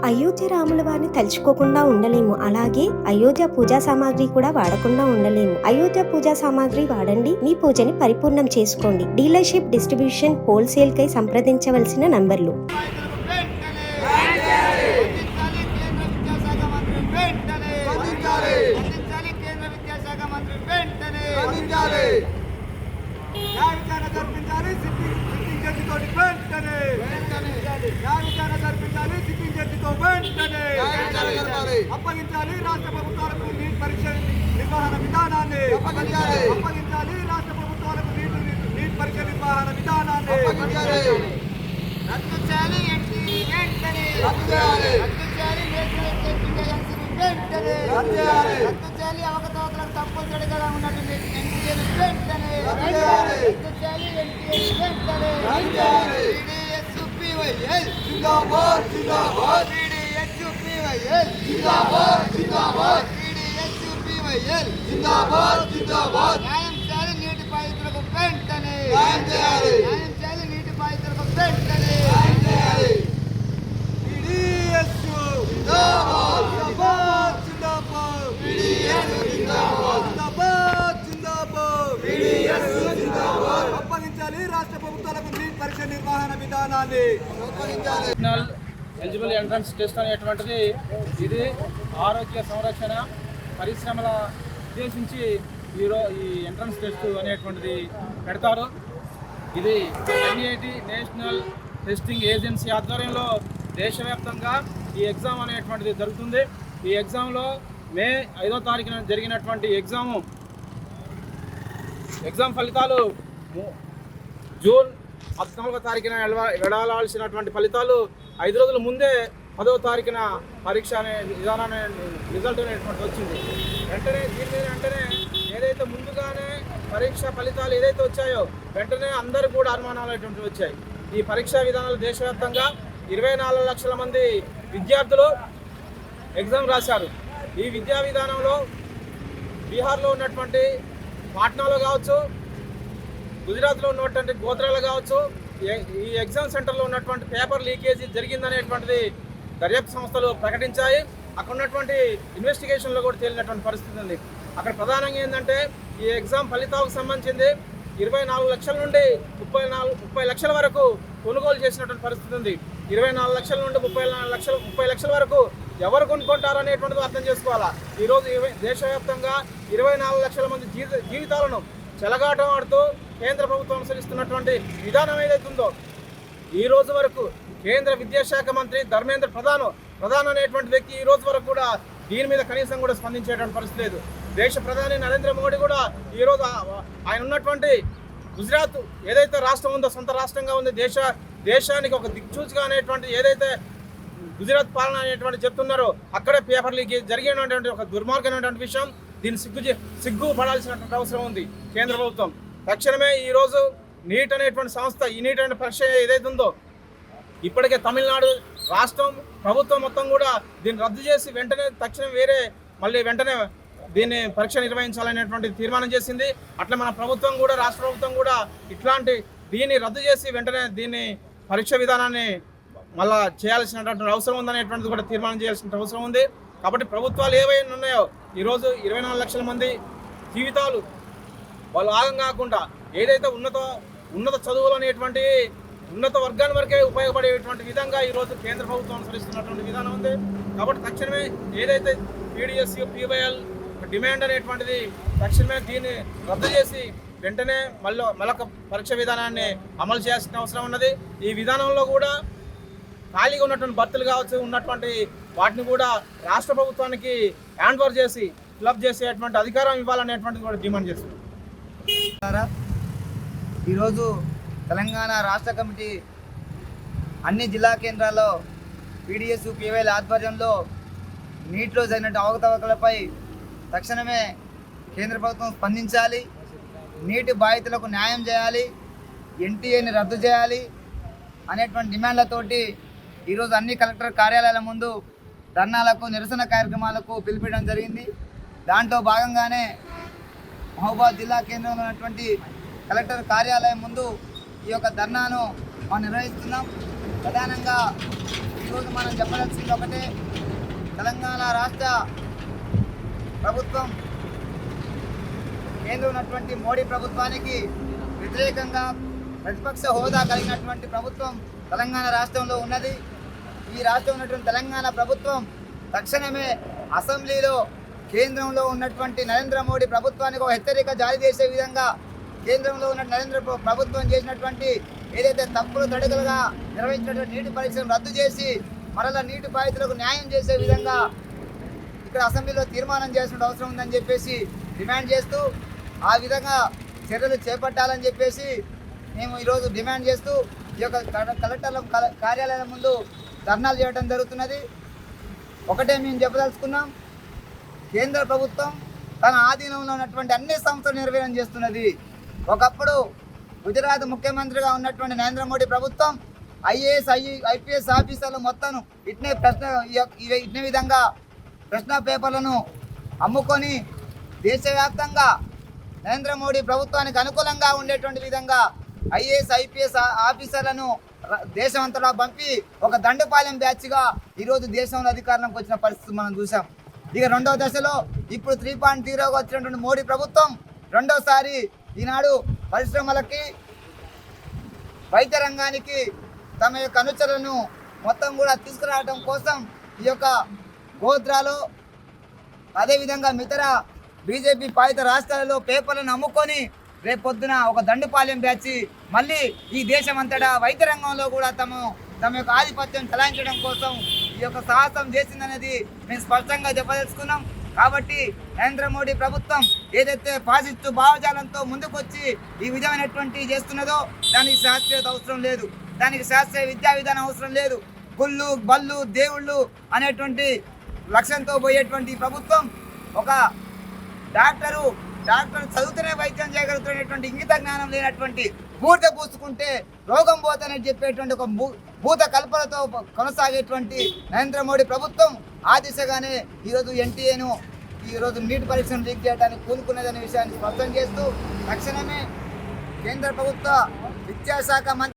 అయోధ్య రాముల వారిని తలుచుకోకుండా ఉండలేము. అలాగే అయోధ్య పూజా సామాగ్రి కూడా వాడకుండా ఉండలేము. అయోధ్య పూజా సామాగ్రి వాడండి, మీ పూజని పరిపూర్ణం చేసుకోండి. డీలర్షిప్, డిస్ట్రిబ్యూషన్, హోల్సేల్ కై సంప్రదించవలసిన నంబర్లు. అప్పగించాలి రాష్ట్ర ప్రభుత్వాలకు నీట్ పరీక్ష నిర్వహణ విధానాన్ని. అప్పగించాలి రాష్ట్ర ప్రభుత్వాలకు నీట్ పరీక్ష నిర్వహణ విధానాన్ని. రద్దు చేయాలి వెంటనే. రద్దు చేయాలి అవకతవకలకు తప్పనిసరిగా ఉన్నటువంటి వెంటనే. రద్దు చేయాలి వెంటనే. జిందాబాద్ జిందాబాద్ జిందాబాద్ జిందాబాద్ జిందాబాద్ జిందాబాద్. న్యాయం చేయాలి నీటి బాధితులకు వెంటనే. న్యాయం చేయాలి నీటి బాధితులకు వెంటనే. న్యాయం చేయాలి. పిడిఎస్యు జిందాబాద్ జిందాబాద్ జిందాబాద్. పిడిఎస్యు జిందాబాద్ జిందాబాద్ జిందాబాద్. పిడిఎస్యు జిందాబాద్. అప్పగించాలి రాష్ట్ర ప్రభుత్వాలకు నీట్ పరీక్ష నిర్వహణ విధానాన్ని. అప్పగించాలి. ఎలిజిబుల్ ఎంట్రన్స్ టెస్ట్ అనేటువంటిది ఇది ఆరోగ్య సంరక్షణ పరిశ్రమల ఉద్దేశించి ఈ ఎంట్రన్స్ టెస్ట్ అనేటువంటిది పెడతారు. ఇది NIT నేషనల్ టెస్టింగ్ ఏజెన్సీ ఆధ్వర్యంలో దేశవ్యాప్తంగా ఈ ఎగ్జామ్ అనేటువంటిది జరుగుతుంది. ఈ ఎగ్జామ్లో మే 5వ తారీఖున జరిగినటువంటి ఎగ్జామ్ ఫలితాలు జూన్ 14వ తారీఖున వెడలాల్సినటువంటి ఫలితాలు 5 రోజుల ముందే 10వ తారీఖున పరీక్ష అనే విధానాన్ని రిజల్ట్ అనేటువంటి వచ్చింది. వెంటనే ఏదైతే ముందుగానే పరీక్ష ఫలితాలు ఏదైతే వచ్చాయో వెంటనే అందరూ కూడా అనుమానాలు అనేటువంటివి వచ్చాయి. ఈ పరీక్షా విధానాలు దేశవ్యాప్తంగా 24 లక్షల మంది విద్యార్థులు ఎగ్జామ్ రాశారు. ఈ విద్యా విధానంలో బీహార్లో ఉన్నటువంటి పాట్నాలో కావచ్చు, గుజరాత్లో ఉన్నటువంటి గోత్రాలు కావచ్చు, ఈ ఎగ్జామ్ సెంటర్లో ఉన్నటువంటి పేపర్ లీకేజీ జరిగిందనేటువంటిది దర్యాప్తు సంస్థలు ప్రకటించాయి. అక్కడ ఉన్నటువంటి ఇన్వెస్టిగేషన్లో కూడా తేలినటువంటి పరిస్థితి ఉంది. అక్కడ ప్రధానంగా ఏంటంటే ఈ ఎగ్జామ్ ఫలితాలకు సంబంధించింది 24 లక్షల నుండి 30 లక్షల వరకు కొనుగోలు చేసినటువంటి పరిస్థితి ఉంది. 24 లక్షల నుండి 30 లక్షల వరకు ఎవరు కొనుక్కుంటారు అనేటువంటిది అర్థం చేసుకోవాలా. ఈరోజు దేశవ్యాప్తంగా 24 లక్షల మంది జీవితాలను చెలగాటం ఆడుతూ కేంద్ర ప్రభుత్వం అనుసరిస్తున్నటువంటి విధానం ఏదైతే ఉందో ఈ రోజు వరకు కేంద్ర విద్యాశాఖ మంత్రి ధర్మేంద్ర ప్రధాన్ అనేటువంటి వ్యక్తి ఈ రోజు వరకు కూడా దీని మీద కనీసం కూడా స్పందించేటువంటి పరిస్థితి లేదు. దేశ ప్రధాని నరేంద్ర మోడీ కూడా ఈరోజు ఆయన ఉన్నటువంటి గుజరాత్ ఏదైతే రాష్ట్రం ఉందో సొంత రాష్ట్రంగా ఉంది, దేశానికి ఒక దిక్సూచిగా అనేటువంటి ఏదైతే గుజరాత్ పాలన అనేటువంటి చెప్తున్నారో అక్కడే పేపర్ లీక్ జరిగినటువంటి ఒక దుర్మార్గమైనటువంటి విషయం. దీన్ని సిగ్గు పడాల్సినటువంటి అవసరం ఉంది కేంద్ర ప్రభుత్వం. తక్షణమే ఈరోజు నీట్ అనేటువంటి సంస్థ, ఈ నీట్ అనే పరీక్ష ఏదైతే ఉందో ఇప్పటికే తమిళనాడు రాష్ట్రం ప్రభుత్వం మొత్తం కూడా దీన్ని రద్దు చేసి తక్షణం వెంటనే దీన్ని పరీక్ష నిర్వహించాలనేటువంటి తీర్మానం చేసింది. అట్లా మన ప్రభుత్వం కూడా రాష్ట్ర ప్రభుత్వం కూడా దీన్ని రద్దు చేసి వెంటనే దీన్ని పరీక్ష విధానాన్ని మళ్ళా చేయాల్సినటువంటి అవసరం ఉందనేటువంటిది కూడా తీర్మానం చేయాల్సిన అవసరం ఉంది. కాబట్టి ప్రభుత్వాలు ఏవైనా ఉన్నాయో ఈరోజు 24 లక్షల మంది జీవితాలు వాళ్ళు ఆగం కాకుండా ఏదైతే ఉన్నత చదువులు అనేటువంటి ఉన్నత వర్గాల వరకే ఉపయోగపడేటువంటి విధంగా ఈరోజు కేంద్ర ప్రభుత్వం అనుసరిస్తున్నటువంటి విధానం ఉంది. కాబట్టి తక్షణమే ఏదైతే PDSU PYL డిమాండ్ అనేటువంటిది తక్షణమే దీన్ని రద్దు చేసి వెంటనే మళ్ళొక పరీక్ష విధానాన్ని అమలు చేయాల్సిన అవసరం ఉన్నది. ఈ విధానంలో కూడా ఖాళీగా ఉన్నటువంటి భర్తలు కావచ్చు ఉన్నటువంటి వాటిని కూడా రాష్ట్ర ప్రభుత్వానికి హ్యాండ్ ఓవర్ చేసి ఫిలప్ చేసేటువంటి అధికారం ఇవ్వాలనేటువంటిది కూడా డిమాండ్ చేస్తుంది. ఈరోజు తెలంగాణ రాష్ట్ర కమిటీ అన్ని జిల్లా కేంద్రాల్లో PDSU PYL ఆధ్వర్యంలో నీటిలో జరిగిన అవకతవకలపై తక్షణమే కేంద్ర ప్రభుత్వం స్పందించాలి, నీటి బాధితులకు న్యాయం చేయాలి, NTAని రద్దు చేయాలి అనేటువంటి డిమాండ్లతోటి ఈరోజు అన్ని కలెక్టర్ కార్యాలయాల ముందు ధర్నాలకు, నిరసన కార్యక్రమాలకు పిలిపించడం జరిగింది. దాంట్లో భాగంగానే మహబూబాద్ జిల్లా కేంద్రంలో ఉన్నటువంటి కలెక్టర్ కార్యాలయం ముందు ఈ యొక్క ధర్నాను మనం నిర్వహిస్తున్నాం. ప్రధానంగా ఈరోజు మనం చెప్పదలసింది ఒకటే, తెలంగాణ రాష్ట్ర ప్రభుత్వం కేంద్రం ఉన్నటువంటి మోడీ ప్రభుత్వానికి వ్యతిరేకంగా ప్రతిపక్ష హోదా కలిగినటువంటి ప్రభుత్వం తెలంగాణ రాష్ట్రంలో ఉన్నది. ఈ రాష్ట్రంలో ఉన్నటువంటి తెలంగాణ ప్రభుత్వం తక్షణమే అసెంబ్లీలో కేంద్రంలో ఉన్నటువంటి నరేంద్ర మోడీ ప్రభుత్వానికి ఒక హెచ్చరిక జారీ చేసే విధంగా, కేంద్రంలో ఉన్న నరేంద్ర ప్రభుత్వం చేసినటువంటి ఏదైతే తప్పులు తడుగులుగా నిర్వహించినటువంటి నీటి పరీక్షను రద్దు చేసి మరలా నీటి బాధితులకు న్యాయం చేసే విధంగా ఇక్కడ అసెంబ్లీలో తీర్మానం చేయాల్సిన అవసరం ఉందని చెప్పేసి డిమాండ్ చేస్తూ, ఆ విధంగా చర్యలు చేపట్టాలని చెప్పేసి మేము ఈరోజు డిమాండ్ చేస్తూ ఈ యొక్క కలెక్టర్ల కార్యాలయం ముందు ధర్నాలు చేయడం జరుగుతున్నది. ఒకటే మేము చెప్పదలుచుకున్నాం, కేంద్ర ప్రభుత్వం తన ఆధీనంలో ఉన్నటువంటి అన్ని సంస్థలు నిర్వహణ చేస్తున్నది. ఒకప్పుడు గుజరాత్ ముఖ్యమంత్రిగా ఉన్నటువంటి నరేంద్ర మోడీ ప్రభుత్వం ఐఏఎస్ ఐపీఎస్ ఆఫీసర్లు మొత్తం ఇట్నే విధంగా ప్రశ్న పేపర్లను అమ్ముకొని దేశవ్యాప్తంగా నరేంద్ర మోడీ ప్రభుత్వానికి అనుకూలంగా ఉండేటువంటి విధంగా ఐఏఎస్ ఐపీఎస్ ఆఫీసర్లను దేశమంతటా పంపి ఒక దండుపాలెం బ్యాచ్గా ఈరోజు దేశంలో అధికారంలోకి వచ్చిన పరిస్థితి మనం చూసాం. ఇక రెండవ దశలో ఇప్పుడు 3.0గా వచ్చినటువంటి మోడీ ప్రభుత్వం రెండోసారి ఈనాడు పరిశ్రమలకి, వైద్య రంగానికి తమ యొక్క అనుచరులను మొత్తం కూడా తీసుకురావడం కోసం ఈ యొక్క గోధ్రాలో అదేవిధంగా మిగతా బీజేపీ పాలిత రాష్ట్రాలలో పేపర్లను అమ్ముకొని రేపొద్దున ఒక దండుపాలెం బ్యాచ్ మళ్ళీ ఈ దేశం అంతటా వైద్య రంగంలో కూడా తమ యొక్క ఆధిపత్యం చెలాయించడం కోసం ఈ యొక్క సాహసం చేసిందనేది మేము స్పష్టంగా చెప్పదలుచుకున్నాం. కాబట్టి నరేంద్ర మోడీ ప్రభుత్వం ఏదైతే ఫాసిస్టు భావజాలంతో ముందుకొచ్చి ఈ విధమైనటువంటి చేస్తున్నదో దానికి శాస్త్రీయత అవసరం లేదు, దానికి శాస్త్రీయ విద్యా విధానం అవసరం లేదు. గుళ్ళు బళ్ళు దేవుళ్ళు అనేటువంటి లక్ష్యంతో పోయేటువంటి ప్రభుత్వం ఒక డాక్టర్ చదువుతూనే వైద్యం చేయగలుగుతున్నటువంటి ఇంగిత జ్ఞానం లేనటువంటి బూడిద పూసుకుంటే రోగం పోతానని చెప్పేటువంటి ఒక భూత కల్పనతో కొనసాగేటువంటి నరేంద్ర మోడీ ప్రభుత్వం ఆ దిశగానే ఈరోజు ఎన్టీఏను ఈరోజు నీటి పరీక్షను లీక్ చేయడానికి పూనుకున్నదనే విషయాన్ని స్పష్టం చేస్తూ తక్షణమే కేంద్ర ప్రభుత్వ విద్యాశాఖ మంత్రి